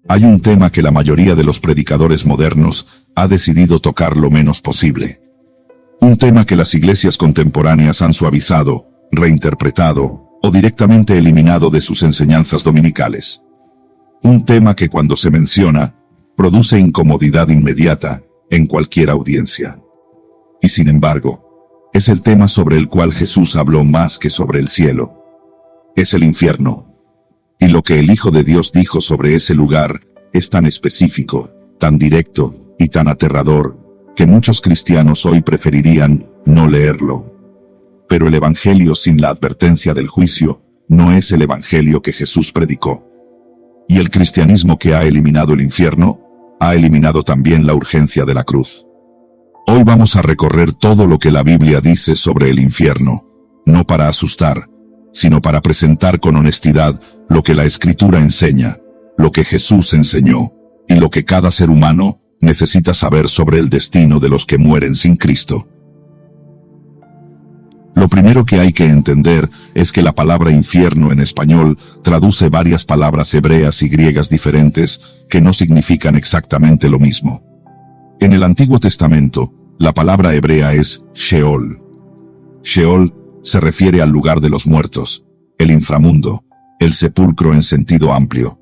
Hay un tema que la mayoría de los predicadores modernos ha decidido tocar lo menos posible. Un tema que las iglesias contemporáneas han suavizado, reinterpretado o directamente eliminado de sus enseñanzas dominicales. Un tema que cuando se menciona, produce incomodidad inmediata en cualquier audiencia. Y sin embargo, es el tema sobre el cual Jesús habló más que sobre el cielo. Es el infierno. Y lo que el Hijo de Dios dijo sobre ese lugar es tan específico, tan directo y tan aterrador, que muchos cristianos hoy preferirían no leerlo. Pero el Evangelio sin la advertencia del juicio no es el Evangelio que Jesús predicó. Y el cristianismo que ha eliminado el infierno, ha eliminado también la urgencia de la cruz. Hoy vamos a recorrer todo lo que la Biblia dice sobre el infierno, no para asustar, sino para presentar con honestidad lo que la Escritura enseña, lo que Jesús enseñó, y lo que cada ser humano necesita saber sobre el destino de los que mueren sin Cristo. Lo primero que hay que entender es que la palabra infierno en español traduce varias palabras hebreas y griegas diferentes que no significan exactamente lo mismo. En el Antiguo Testamento, la palabra hebrea es Sheol. Sheol se refiere al lugar de los muertos, el inframundo, el sepulcro en sentido amplio.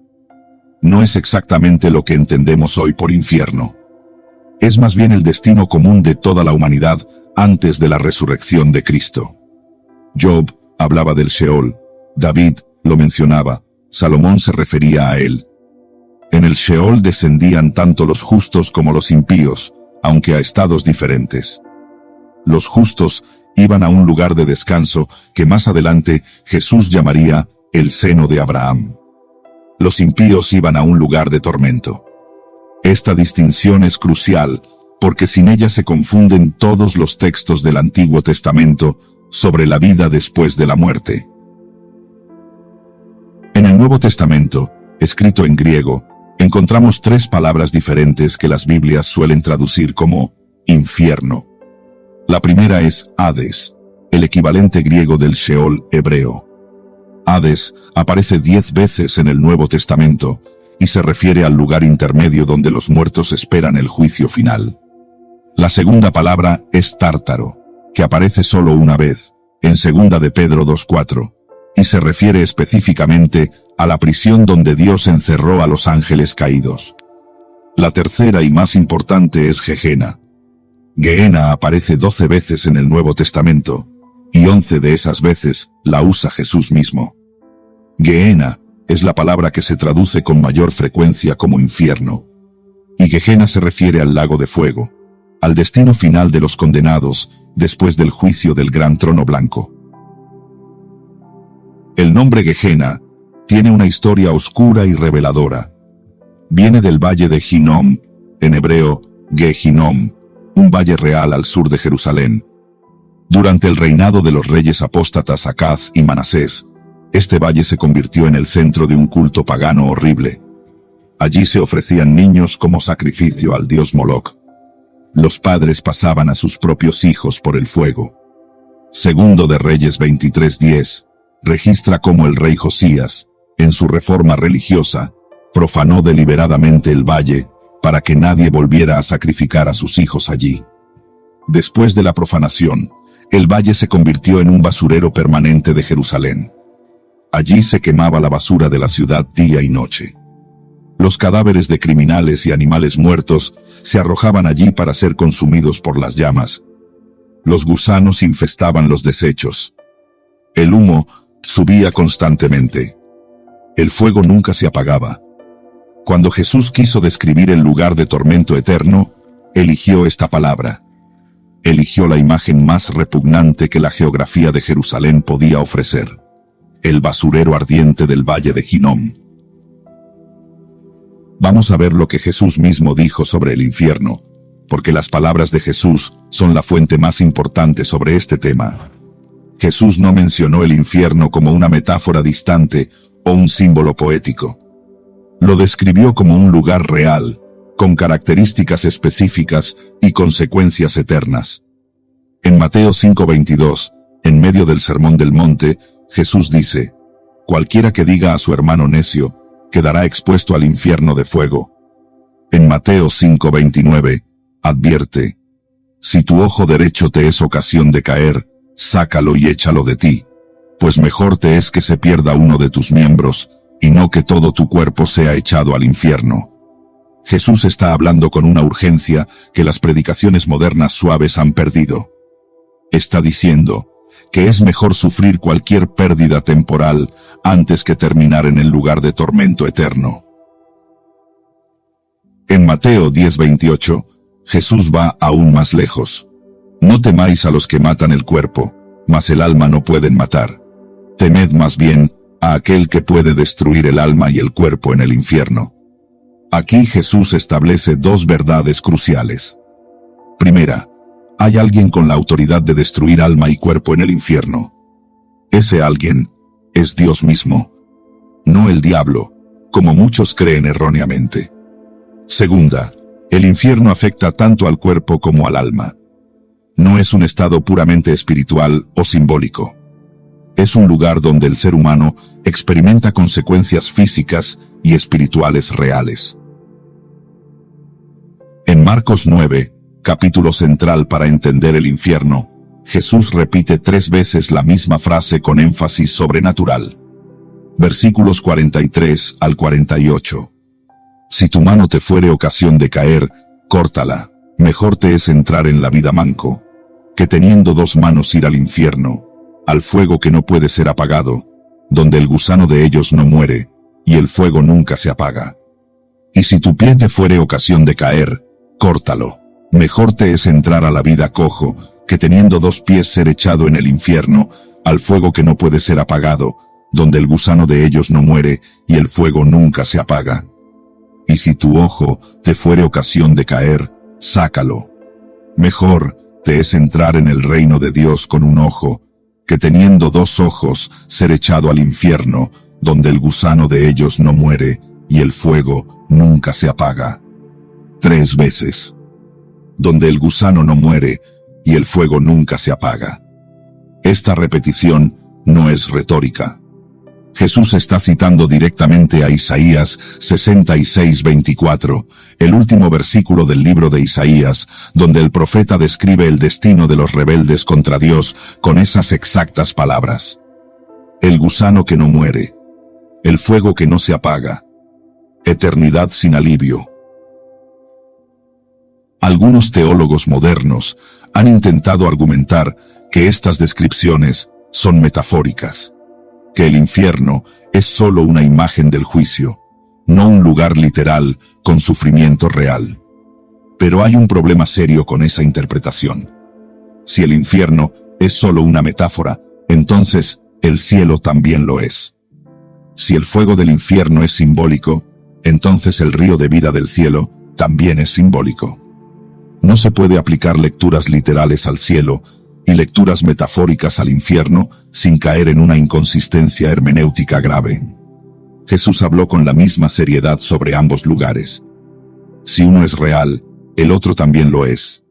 No es exactamente lo que entendemos hoy por infierno. Es más bien el destino común de toda la humanidad antes de la resurrección de Cristo. Job hablaba del Sheol, David lo mencionaba, Salomón se refería a él. En el Sheol descendían tanto los justos como los impíos, aunque a estados diferentes. Los justos iban a un lugar de descanso que más adelante Jesús llamaría el seno de Abraham. Los impíos iban a un lugar de tormento. Esta distinción es crucial porque sin ella se confunden todos los textos del Antiguo Testamento sobre la vida después de la muerte. En el Nuevo Testamento, escrito en griego, encontramos tres palabras diferentes que las Biblias suelen traducir como infierno. La primera es Hades, el equivalente griego del Sheol hebreo. Hades aparece 10 veces en el Nuevo Testamento y se refiere al lugar intermedio donde los muertos esperan el juicio final. La segunda palabra es Tártaro, que aparece solo una vez, en 2 de Pedro 2:4, y se refiere específicamente a la prisión donde Dios encerró a los ángeles caídos. La tercera y más importante es Gehenna. Gehenna aparece 12 veces en el Nuevo Testamento, y 11 de esas veces la usa Jesús mismo. Gehenna es la palabra que se traduce con mayor frecuencia como infierno, y Gehenna se refiere al lago de fuego, al destino final de los condenados después del juicio del gran trono blanco. El nombre Gehenna tiene una historia oscura y reveladora. Viene del valle de Hinnom, en hebreo Gehinnom, un valle real al sur de Jerusalén. Durante el reinado de los reyes apóstatas Acaz y Manasés, este valle se convirtió en el centro de un culto pagano horrible. Allí se ofrecían niños como sacrificio al dios Moloc. Los padres pasaban a sus propios hijos por el fuego. Segundo de Reyes 23:10 registra cómo el rey Josías, en su reforma religiosa, profanó deliberadamente el valle para que nadie volviera a sacrificar a sus hijos allí. Después de la profanación, el valle se convirtió en un basurero permanente de Jerusalén. Allí se quemaba la basura de la ciudad día y noche. Los cadáveres de criminales y animales muertos se arrojaban allí para ser consumidos por las llamas. Los gusanos infestaban los desechos. El humo subía constantemente. El fuego nunca se apagaba. Cuando Jesús quiso describir el lugar de tormento eterno, eligió esta palabra. Eligió la imagen más repugnante que la geografía de Jerusalén podía ofrecer: el basurero ardiente del valle de Hinnom. Vamos a ver lo que Jesús mismo dijo sobre el infierno, porque las palabras de Jesús son la fuente más importante sobre este tema. Jesús no mencionó el infierno como una metáfora distante o un símbolo poético. Lo describió como un lugar real, con características específicas y consecuencias eternas. En Mateo 5:22, en medio del Sermón del Monte, Jesús dice: «Cualquiera que diga a su hermano necio, quedará expuesto al infierno de fuego. En Mateo 5:29, advierte: si tu ojo derecho te es ocasión de caer, sácalo y échalo de ti, pues mejor te es que se pierda uno de tus miembros, y no que todo tu cuerpo sea echado al infierno. Jesús está hablando con una urgencia que las predicaciones modernas suaves han perdido. Está diciendo que es mejor sufrir cualquier pérdida temporal antes que terminar en el lugar de tormento eterno. En Mateo 10:28, Jesús va aún más lejos. No temáis a los que matan el cuerpo, mas el alma no pueden matar. Temed más bien a aquel que puede destruir el alma y el cuerpo en el infierno. Aquí Jesús establece dos verdades cruciales. Primera, hay alguien con la autoridad de destruir alma y cuerpo en el infierno. Ese alguien es Dios mismo, no el diablo, como muchos creen erróneamente. Segunda, el infierno afecta tanto al cuerpo como al alma. No es un estado puramente espiritual o simbólico. Es un lugar donde el ser humano experimenta consecuencias físicas y espirituales reales. En Marcos 9, capítulo central para entender el infierno, Jesús repite 3 veces la misma frase con énfasis sobrenatural. Versículos 43 al 48. Si tu mano te fuere ocasión de caer, córtala. Mejor te es entrar en la vida manco, que teniendo 2 manos ir al infierno, al fuego que no puede ser apagado, donde el gusano de ellos no muere, y el fuego nunca se apaga. Y si tu pie te fuere ocasión de caer, córtalo. Mejor te es entrar a la vida cojo, que teniendo 2 pies ser echado en el infierno, al fuego que no puede ser apagado, donde el gusano de ellos no muere, y el fuego nunca se apaga. Y si tu ojo te fuere ocasión de caer, sácalo. Mejor te es entrar en el reino de Dios con un ojo, que teniendo 2 ojos ser echado al infierno, donde el gusano de ellos no muere, y el fuego nunca se apaga. 3 veces. Donde el gusano no muere, y el fuego nunca se apaga. Esta repetición no es retórica. Jesús está citando directamente a Isaías 66:24, el último versículo del libro de Isaías, donde el profeta describe el destino de los rebeldes contra Dios con esas exactas palabras. El gusano que no muere, el fuego que no se apaga, eternidad sin alivio. Algunos teólogos modernos han intentado argumentar que estas descripciones son metafóricas, que el infierno es solo una imagen del juicio, no un lugar literal con sufrimiento real. Pero hay un problema serio con esa interpretación. Si el infierno es solo una metáfora, entonces el cielo también lo es. Si el fuego del infierno es simbólico, entonces el río de vida del cielo también es simbólico. No se puede aplicar lecturas literales al cielo y lecturas metafóricas al infierno sin caer en una inconsistencia hermenéutica grave. Jesús habló con la misma seriedad sobre ambos lugares. Si uno es real, el otro también lo es.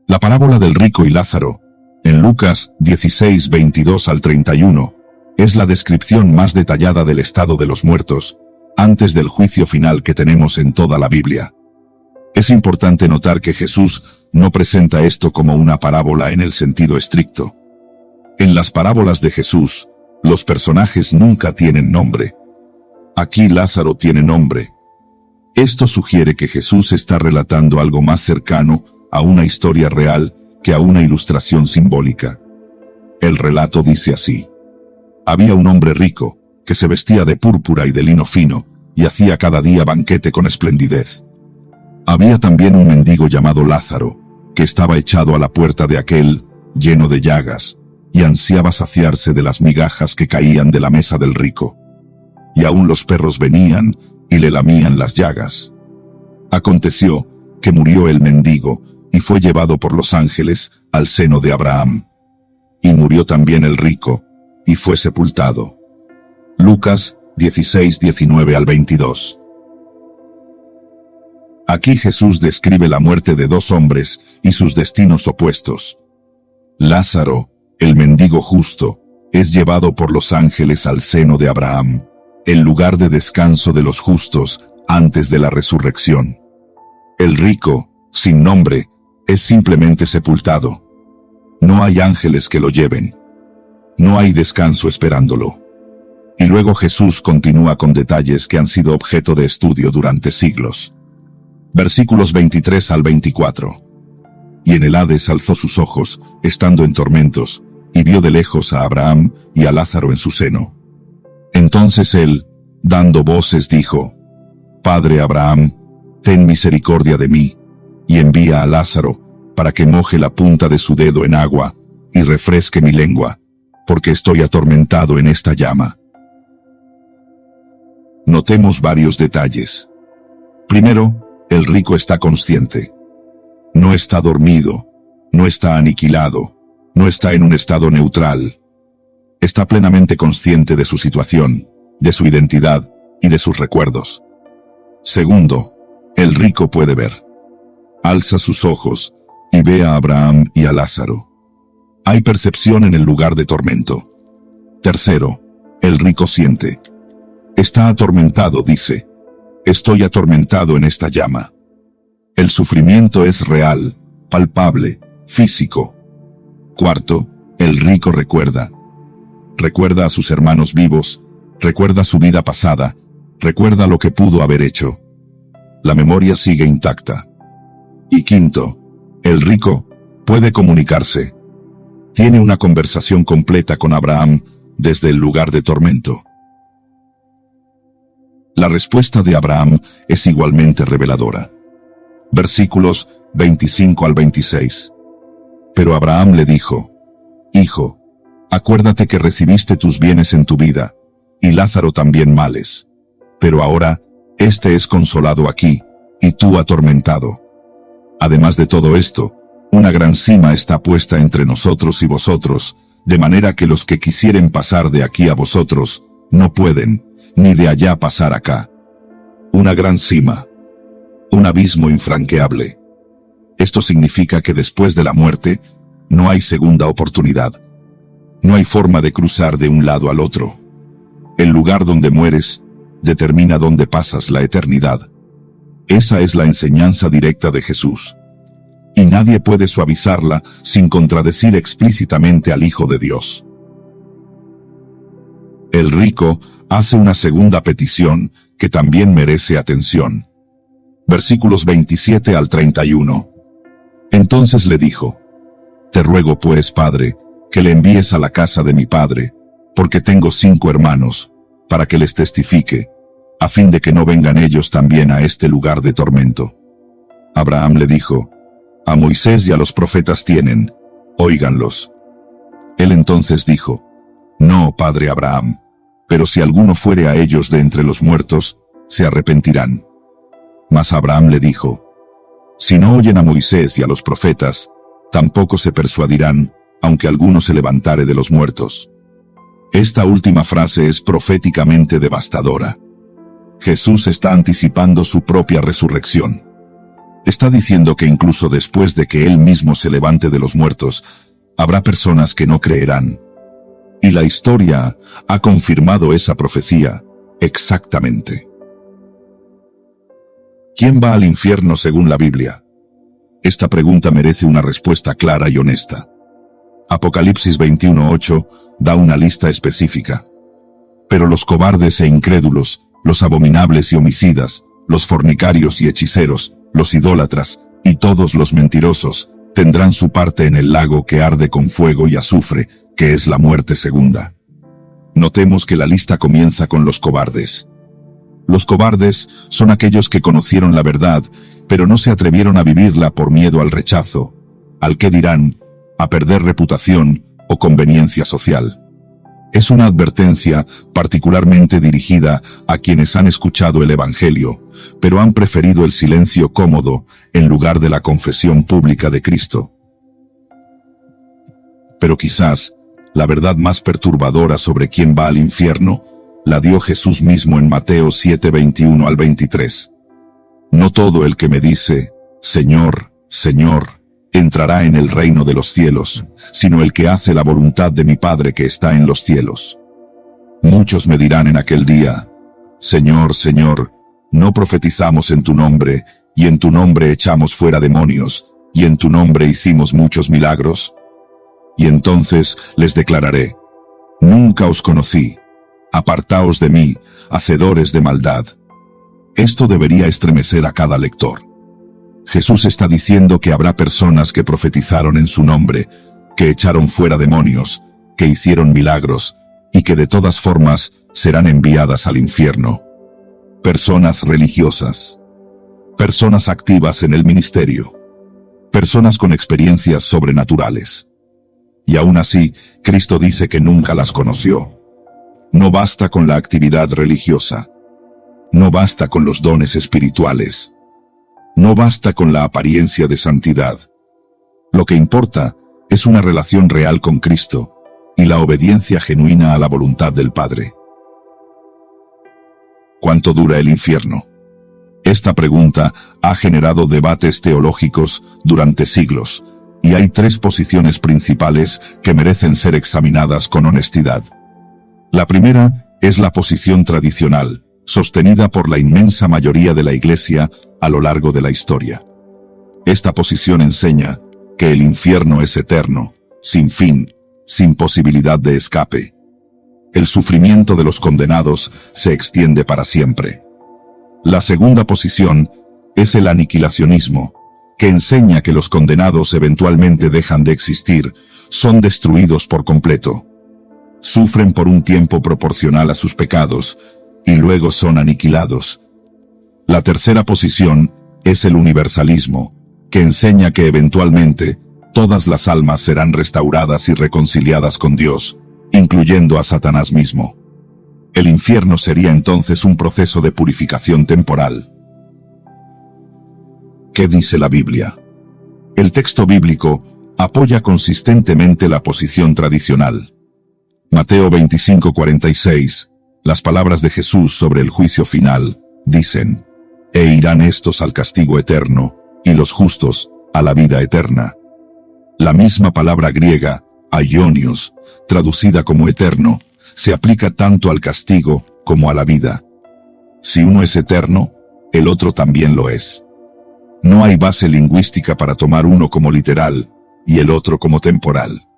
La parábola del rico y Lázaro, en Lucas 16:22 al 31, es la descripción más detallada del estado de los muertos, antes del juicio final que tenemos en toda la Biblia. Es importante notar que Jesús no presenta esto como una parábola en el sentido estricto. En las parábolas de Jesús, los personajes nunca tienen nombre. Aquí Lázaro tiene nombre. Esto sugiere que Jesús está relatando algo más cercano a una historia real que a una ilustración simbólica. El relato dice así: había un hombre rico, que se vestía de púrpura y de lino fino, y hacía cada día banquete con esplendidez. Había también un mendigo llamado Lázaro, que estaba echado a la puerta de aquel, lleno de llagas, y ansiaba saciarse de las migajas que caían de la mesa del rico. Y aún los perros venían y le lamían las llagas. Aconteció que murió el mendigo, y fue llevado por los ángeles al seno de Abraham. Y murió también el rico, y fue sepultado. Lucas 16:19 al 22. Aquí Jesús describe la muerte de 2 hombres y sus destinos opuestos. Lázaro, el mendigo justo, es llevado por los ángeles al seno de Abraham. el lugar de descanso de los justos antes de la resurrección. El rico, sin nombre, es simplemente sepultado. No hay ángeles que lo lleven. No hay descanso esperándolo. Y luego Jesús continúa con detalles que han sido objeto de estudio durante siglos. Versículos 23 al 24. Y en el Hades alzó sus ojos, estando en tormentos, y vio de lejos a Abraham y a Lázaro en su seno. Entonces él, dando voces, dijo: Padre Abraham, ten misericordia de mí, y envía a Lázaro, para que moje la punta de su dedo en agua, y refresque mi lengua, porque estoy atormentado en esta llama. Notemos varios detalles. Primero, el rico está consciente. No está dormido, no está aniquilado, no está en un estado neutral. Está plenamente consciente de su situación, de su identidad y de sus recuerdos. Segundo, el rico puede ver. Alza sus ojos y ve a Abraham y a Lázaro. Hay percepción en el lugar de tormento. Tercero, el rico siente. Está atormentado, dice. Estoy atormentado en esta llama. El sufrimiento es real, palpable, físico. Cuarto, el rico recuerda. Recuerda a sus hermanos vivos, recuerda su vida pasada, recuerda lo que pudo haber hecho. La memoria sigue intacta. Y quinto, el rico puede comunicarse. Tiene una conversación completa con Abraham desde el lugar de tormento. La respuesta de Abraham es igualmente reveladora. Versículos 25 al 26. Pero Abraham le dijo: Hijo, acuérdate que recibiste tus bienes en tu vida, y Lázaro también males. Pero ahora, éste es consolado aquí, y tú atormentado. Además de todo esto, una gran sima está puesta entre nosotros y vosotros, de manera que los que quisieren pasar de aquí a vosotros, no pueden, ni de allá pasar acá. Una gran sima. Un abismo infranqueable. Esto significa que después de la muerte, no hay segunda oportunidad. No hay forma de cruzar de un lado al otro. El lugar donde mueres determina dónde pasas la eternidad. Esa es la enseñanza directa de Jesús. Y nadie puede suavizarla sin contradecir explícitamente al Hijo de Dios. El rico hace una segunda petición que también merece atención. Versículos 27 al 31. Entonces le dijo: Te ruego pues, Padre, que le envíes a la casa de mi padre, porque tengo 5 hermanos, para que les testifique, a fin de que no vengan ellos también a este lugar de tormento. Abraham le dijo: A Moisés y a los profetas tienen, óiganlos. Él entonces dijo: No, padre Abraham, pero si alguno fuere a ellos de entre los muertos, se arrepentirán. Mas Abraham le dijo: Si no oyen a Moisés y a los profetas, tampoco se persuadirán, aunque alguno se levantare de los muertos. Esta última frase es proféticamente devastadora. Jesús está anticipando su propia resurrección. Está diciendo que incluso después de que Él mismo se levante de los muertos, habrá personas que no creerán. Y la historia ha confirmado esa profecía exactamente. ¿Quién va al infierno según la Biblia? Esta pregunta merece una respuesta clara y honesta. Apocalipsis 21:8 da una lista específica. Pero los cobardes e incrédulos, los abominables y homicidas, los fornicarios y hechiceros, los idólatras, y todos los mentirosos, tendrán su parte en el lago que arde con fuego y azufre, que es la muerte segunda. Notemos que la lista comienza con los cobardes. Los cobardes son aquellos que conocieron la verdad, pero no se atrevieron a vivirla por miedo al rechazo, al qué dirán, a perder reputación o conveniencia social. Es una advertencia particularmente dirigida a quienes han escuchado el Evangelio, pero han preferido el silencio cómodo en lugar de la confesión pública de Cristo. Pero quizás, la verdad más perturbadora sobre quién va al infierno, la dio Jesús mismo en Mateo 7:21 al 23. No todo el que me dice, Señor, Señor, entrará en el reino de los cielos, sino el que hace la voluntad de mi Padre que está en los cielos. Muchos me dirán en aquel día, Señor, Señor, ¿no profetizamos en tu nombre, y en tu nombre echamos fuera demonios, y en tu nombre hicimos muchos milagros? Y entonces les declararé: nunca os conocí. Apartaos de mí, hacedores de maldad. Esto debería estremecer a cada lector. Jesús está diciendo que habrá personas que profetizaron en su nombre, que echaron fuera demonios, que hicieron milagros, y que de todas formas serán enviadas al infierno. Personas religiosas. Personas activas en el ministerio. Personas con experiencias sobrenaturales. Y aún así, Cristo dice que nunca las conoció. No basta con la actividad religiosa. No basta con los dones espirituales. No basta con la apariencia de santidad. Lo que importa es una relación real con Cristo y la obediencia genuina a la voluntad del Padre. ¿Cuánto dura el infierno? Esta pregunta ha generado debates teológicos durante siglos, y hay tres posiciones principales que merecen ser examinadas con honestidad. La primera es la posición tradicional, sostenida por la inmensa mayoría de la Iglesia a lo largo de la historia. Esta posición enseña que el infierno es eterno, sin fin, sin posibilidad de escape. El sufrimiento de los condenados se extiende para siempre. La segunda posición es el aniquilacionismo, que enseña que los condenados eventualmente dejan de existir, son destruidos por completo. Sufren por un tiempo proporcional a sus pecados, y luego son aniquilados. La tercera posición es el universalismo, que enseña que eventualmente todas las almas serán restauradas y reconciliadas con Dios, incluyendo a Satanás mismo. El infierno sería entonces un proceso de purificación temporal. ¿Qué dice la Biblia? El texto bíblico apoya consistentemente la posición tradicional. Mateo 25:46, las palabras de Jesús sobre el juicio final, dicen: «E irán estos al castigo eterno, y los justos a la vida eterna». La misma palabra griega, aionios, traducida como eterno, se aplica tanto al castigo como a la vida. Si uno es eterno, el otro también lo es. No hay base lingüística para tomar uno como literal y el otro como temporal.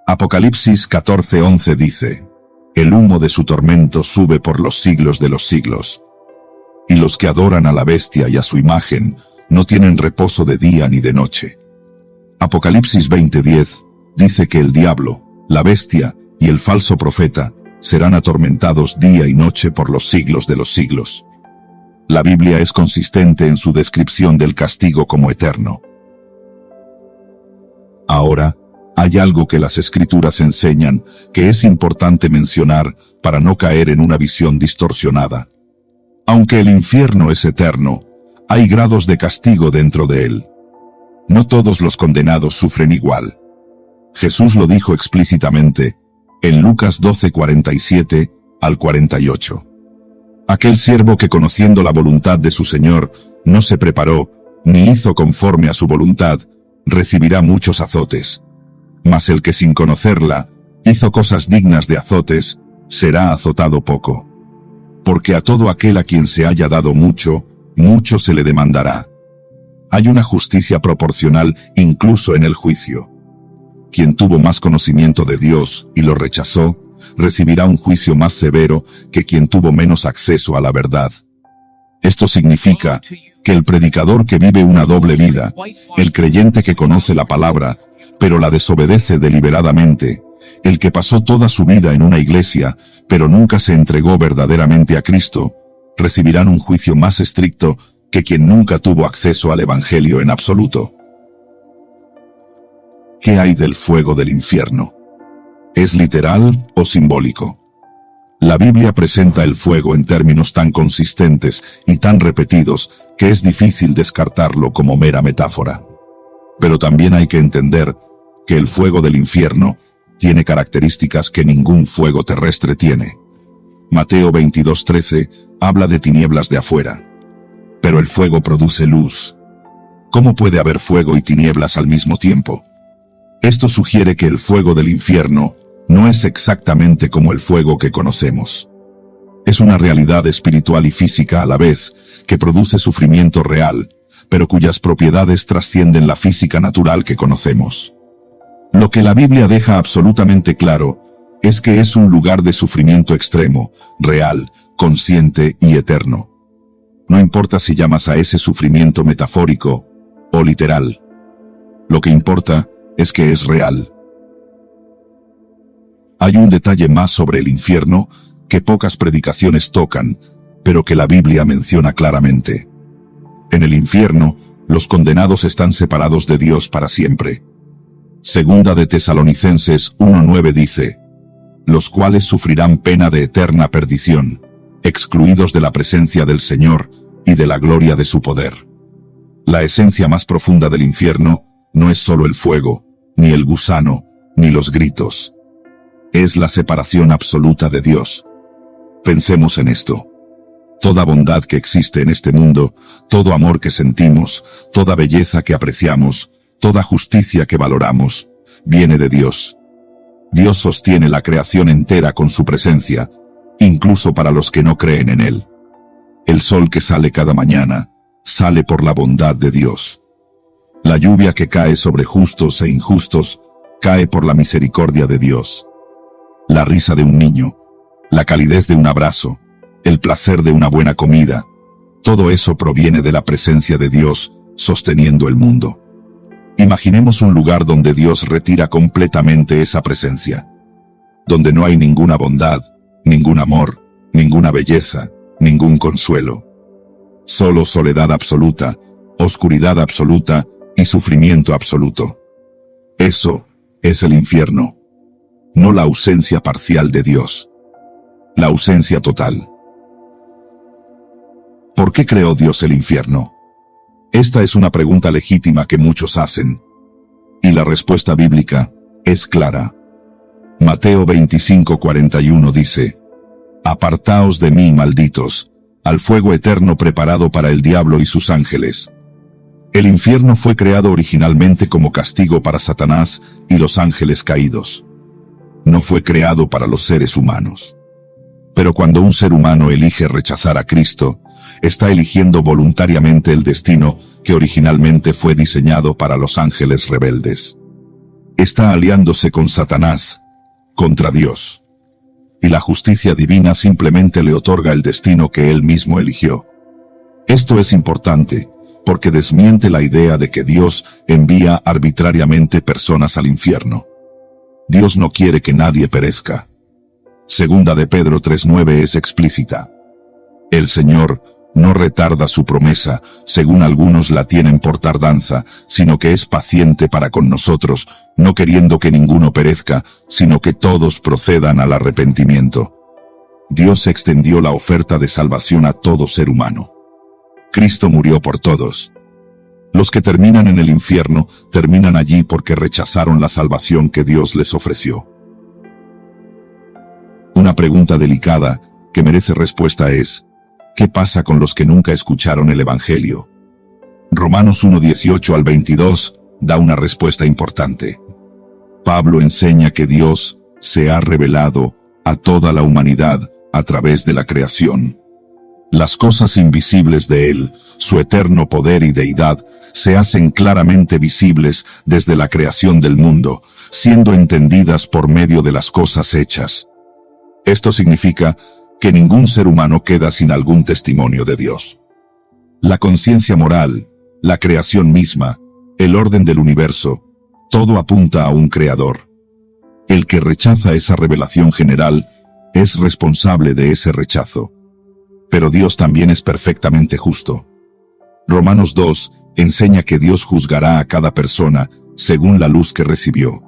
Apocalipsis 14:11 dice: «El humo de su tormento sube por los siglos de los siglos. Y los que adoran a la bestia y a su imagen no tienen reposo de día ni de noche». Apocalipsis 20:10 dice que el diablo, la bestia y el falso profeta serán atormentados día y noche por los siglos de los siglos. La Biblia es consistente en su descripción del castigo como eterno. Ahora, hay algo que las Escrituras enseñan que es importante mencionar para no caer en una visión distorsionada. Aunque el infierno es eterno, hay grados de castigo dentro de él. No todos los condenados sufren igual. Jesús lo dijo explícitamente en Lucas 12:47 al 48. Aquel siervo que, conociendo la voluntad de su Señor, no se preparó, ni hizo conforme a su voluntad, recibirá muchos azotes. Mas el que sin conocerla, hizo cosas dignas de azotes, será azotado poco. Porque a todo aquel a quien se haya dado mucho, mucho se le demandará. Hay una justicia proporcional incluso en el juicio. Quien tuvo más conocimiento de Dios y lo rechazó, recibirá un juicio más severo que quien tuvo menos acceso a la verdad. Esto significa que el predicador que vive una doble vida, el creyente que conoce la palabra, pero la desobedece deliberadamente, el que pasó toda su vida en una iglesia, pero nunca se entregó verdaderamente a Cristo, recibirán un juicio más estricto que quien nunca tuvo acceso al Evangelio en absoluto. ¿Qué hay del fuego del infierno? ¿Es literal o simbólico? La Biblia presenta el fuego en términos tan consistentes y tan repetidos que es difícil descartarlo como mera metáfora. Pero también hay que entender que el fuego del infierno tiene características que ningún fuego terrestre tiene. Mateo 22:13 habla de tinieblas de afuera. Pero el fuego produce luz. ¿Cómo puede haber fuego y tinieblas al mismo tiempo? Esto sugiere que el fuego del infierno no es exactamente como el fuego que conocemos. Es una realidad espiritual y física a la vez, que produce sufrimiento real, pero cuyas propiedades trascienden la física natural que conocemos. Lo que la Biblia deja absolutamente claro es que es un lugar de sufrimiento extremo, real, consciente y eterno. No importa si llamas a ese sufrimiento metafórico o literal. Lo que importa es que es real. Hay un detalle más sobre el infierno que pocas predicaciones tocan, pero que la Biblia menciona claramente. En el infierno, los condenados están separados de Dios para siempre. Segunda de Tesalonicenses 1:9 dice: los cuales sufrirán pena de eterna perdición, excluidos de la presencia del Señor y de la gloria de su poder. La esencia más profunda del infierno no es solo el fuego, ni el gusano, ni los gritos. Es la separación absoluta de Dios. Pensemos en esto. Toda bondad que existe en este mundo, todo amor que sentimos, toda belleza que apreciamos, toda justicia que valoramos, viene de Dios. Dios sostiene la creación entera con su presencia, incluso para los que no creen en Él. El sol que sale cada mañana, sale por la bondad de Dios. La lluvia que cae sobre justos e injustos, cae por la misericordia de Dios. La risa de un niño, la calidez de un abrazo, el placer de una buena comida, todo eso proviene de la presencia de Dios sosteniendo el mundo. Imaginemos un lugar donde Dios retira completamente esa presencia, donde no hay ninguna bondad, ningún amor, ninguna belleza, ningún consuelo. Solo soledad absoluta, oscuridad absoluta y sufrimiento absoluto. Eso es el infierno. No la ausencia parcial de Dios. La ausencia total. ¿Por qué creó Dios el infierno? Esta es una pregunta legítima que muchos hacen. Y la respuesta bíblica es clara. Mateo 25:41 dice: apartaos de mí, malditos, al fuego eterno preparado para el diablo y sus ángeles. El infierno fue creado originalmente como castigo para Satanás y los ángeles caídos. No fue creado para los seres humanos. Pero cuando un ser humano elige rechazar a Cristo, está eligiendo voluntariamente el destino que originalmente fue diseñado para los ángeles rebeldes. Está aliándose con Satanás, contra Dios. Y la justicia divina simplemente le otorga el destino que él mismo eligió. Esto es importante, porque desmiente la idea de que Dios envía arbitrariamente personas al infierno. Dios no quiere que nadie perezca. Segunda de Pedro 3:9 es explícita. El Señor no retarda su promesa, según algunos la tienen por tardanza, sino que es paciente para con nosotros, no queriendo que ninguno perezca, sino que todos procedan al arrepentimiento. Dios extendió la oferta de salvación a todo ser humano. Cristo murió por todos. Los que terminan en el infierno, terminan allí porque rechazaron la salvación que Dios les ofreció. Una pregunta delicada que merece respuesta es: ¿qué pasa con los que nunca escucharon el Evangelio? Romanos 1:18 al 22 da una respuesta importante. Pablo enseña que Dios se ha revelado a toda la humanidad a través de la creación. Las cosas invisibles de Él, su eterno poder y deidad, se hacen claramente visibles desde la creación del mundo, siendo entendidas por medio de las cosas hechas. Esto significa que ningún ser humano queda sin algún testimonio de Dios. La conciencia moral, la creación misma, el orden del universo, todo apunta a un creador. El que rechaza esa revelación general es responsable de ese rechazo. Pero Dios también es perfectamente justo. Romanos 2 enseña que Dios juzgará a cada persona según la luz que recibió.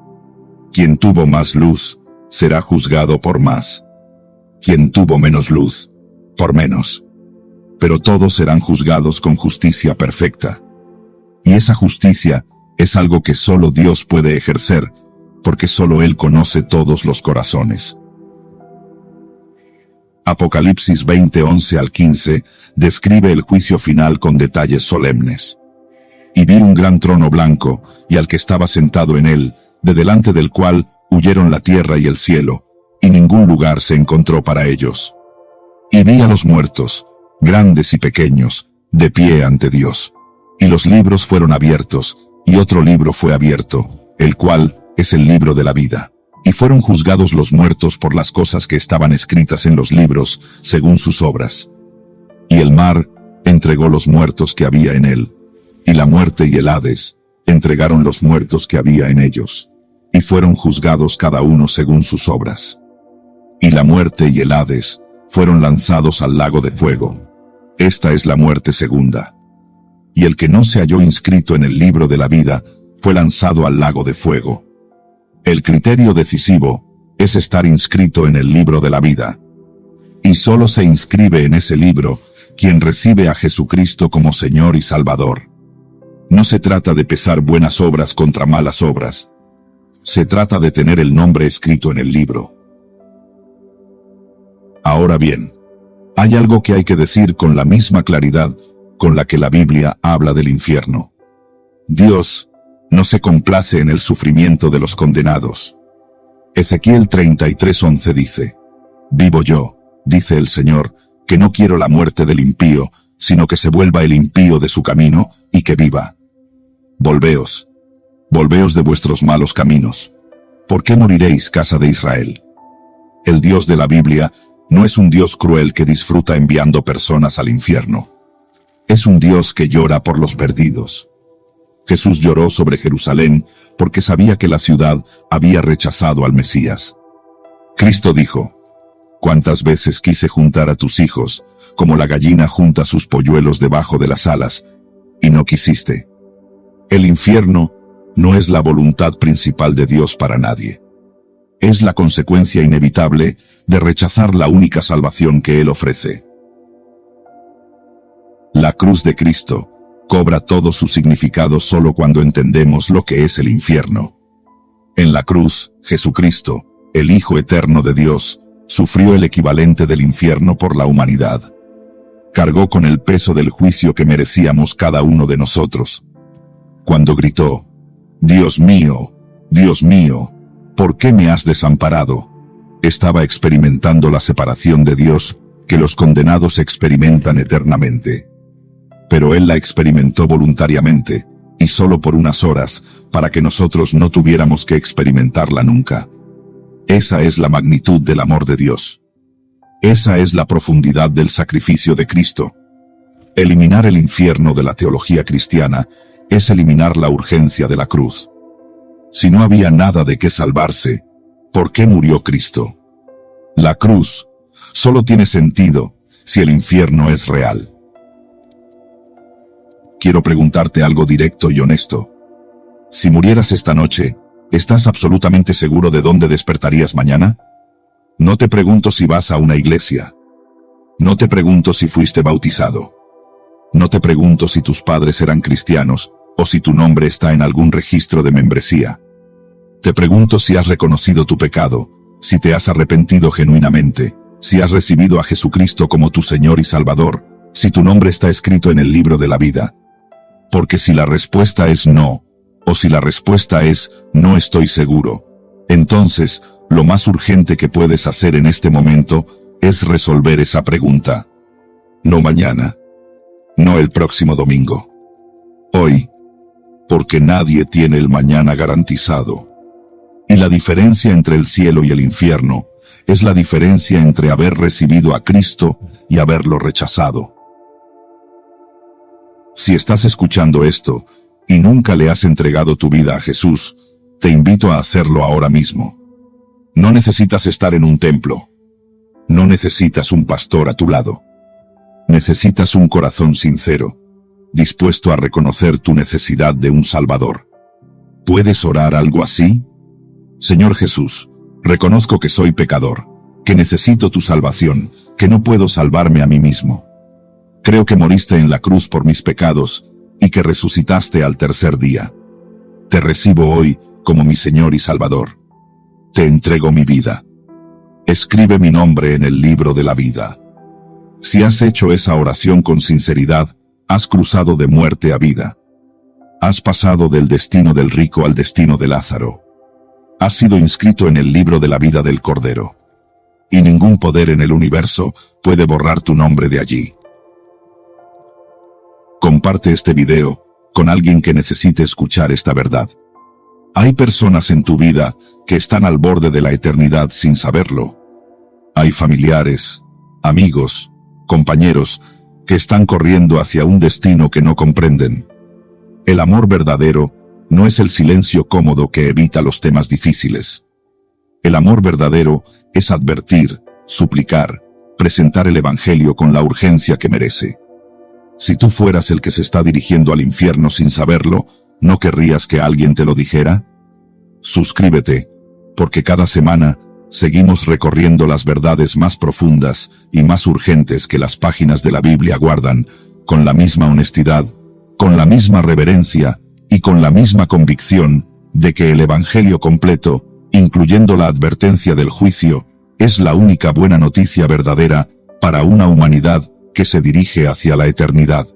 Quien tuvo más luz, será juzgado por más. Quien tuvo menos luz, por menos. Pero todos serán juzgados con justicia perfecta. Y esa justicia es algo que solo Dios puede ejercer, porque solo Él conoce todos los corazones. Apocalipsis 20:11 al 15 describe el juicio final con detalles solemnes. Y vi un gran trono blanco, y al que estaba sentado en él, de delante del cual huyeron la tierra y el cielo, y ningún lugar se encontró para ellos. Y vi a los muertos, grandes y pequeños, de pie ante Dios. Y los libros fueron abiertos, y otro libro fue abierto, el cual es el libro de la vida. Y fueron juzgados los muertos por las cosas que estaban escritas en los libros, según sus obras. Y el mar entregó los muertos que había en él, y la muerte y el Hades entregaron los muertos que había en ellos, y fueron juzgados cada uno según sus obras. Y la muerte y el Hades fueron lanzados al lago de fuego. Esta es la muerte segunda. Y el que no se halló inscrito en el libro de la vida fue lanzado al lago de fuego. El criterio decisivo es estar inscrito en el libro de la vida. Y solo se inscribe en ese libro quien recibe a Jesucristo como Señor y Salvador. No se trata de pesar buenas obras contra malas obras. Se trata de tener el nombre escrito en el libro. Ahora bien, hay algo que hay que decir con la misma claridad con la que la Biblia habla del infierno. Dios no se complace en el sufrimiento de los condenados. Ezequiel 33:11 dice: Vivo yo, dice el Señor, que no quiero la muerte del impío, sino que se vuelva el impío de su camino, y que viva. Volveos de vuestros malos caminos. ¿Por qué moriréis, casa de Israel? El Dios de la Biblia no es un Dios cruel que disfruta enviando personas al infierno. Es un Dios que llora por los perdidos. Jesús lloró sobre Jerusalén porque sabía que la ciudad había rechazado al Mesías. Cristo dijo: «¿Cuántas veces quise juntar a tus hijos, como la gallina junta sus polluelos debajo de las alas, y no quisiste?» El infierno no es la voluntad principal de Dios para nadie. Es la consecuencia inevitable de rechazar la única salvación que Él ofrece. La cruz de Cristo cobra todo su significado solo cuando entendemos lo que es el infierno. En la cruz, Jesucristo, el Hijo eterno de Dios, sufrió el equivalente del infierno por la humanidad. Cargó con el peso del juicio que merecíamos cada uno de nosotros. Cuando gritó: Dios mío, ¿por qué me has desamparado?», estaba experimentando la separación de Dios que los condenados experimentan eternamente. Pero Él la experimentó voluntariamente, y solo por unas horas, para que nosotros no tuviéramos que experimentarla nunca. Esa es la magnitud del amor de Dios. Esa es la profundidad del sacrificio de Cristo. Eliminar el infierno de la teología cristiana es eliminar la urgencia de la cruz. Si no había nada de qué salvarse, ¿por qué murió Cristo? La cruz solo tiene sentido si el infierno es real. Quiero preguntarte algo directo y honesto. Si murieras esta noche, ¿estás absolutamente seguro de dónde despertarías mañana? No te pregunto si vas a una iglesia. No te pregunto si fuiste bautizado. No te pregunto si tus padres eran cristianos o si tu nombre está en algún registro de membresía. Te pregunto si has reconocido tu pecado, si te has arrepentido genuinamente, si has recibido a Jesucristo como tu Señor y Salvador, si tu nombre está escrito en el libro de la vida. Porque si la respuesta es no, o si la respuesta es no estoy seguro, entonces lo más urgente que puedes hacer en este momento es resolver esa pregunta. No mañana, no el próximo domingo. Hoy, porque nadie tiene el mañana garantizado. Y la diferencia entre el cielo y el infierno es la diferencia entre haber recibido a Cristo y haberlo rechazado. Si estás escuchando esto y nunca le has entregado tu vida a Jesús, te invito a hacerlo ahora mismo. No necesitas estar en un templo. No necesitas un pastor a tu lado. Necesitas un corazón sincero, dispuesto a reconocer tu necesidad de un Salvador. ¿Puedes orar algo así? Señor Jesús, reconozco que soy pecador, que necesito tu salvación, que no puedo salvarme a mí mismo. Creo que moriste en la cruz por mis pecados y que resucitaste al tercer día. Te recibo hoy como mi Señor y Salvador. Te entrego mi vida. Escribe mi nombre en el libro de la vida. Si has hecho esa oración con sinceridad, has cruzado de muerte a vida. Has pasado del destino del rico al destino de Lázaro. Has sido inscrito en el libro de la vida del Cordero. y ningún poder en el universo puede borrar tu nombre de allí. Comparte este video con alguien que necesite escuchar esta verdad. Hay personas en tu vida que están al borde de la eternidad sin saberlo. Hay familiares, amigos, compañeros que están corriendo hacia un destino que no comprenden. El amor verdadero no es el silencio cómodo que evita los temas difíciles. El amor verdadero es advertir, suplicar, presentar el Evangelio con la urgencia que merece. Si tú fueras el que se está dirigiendo al infierno sin saberlo, ¿no querrías que alguien te lo dijera? Suscríbete, porque cada semana seguimos recorriendo las verdades más profundas y más urgentes que las páginas de la Biblia guardan, con la misma honestidad, con la misma reverencia y con la misma convicción de que el Evangelio completo, incluyendo la advertencia del juicio, es la única buena noticia verdadera para una humanidad que se dirige hacia la eternidad.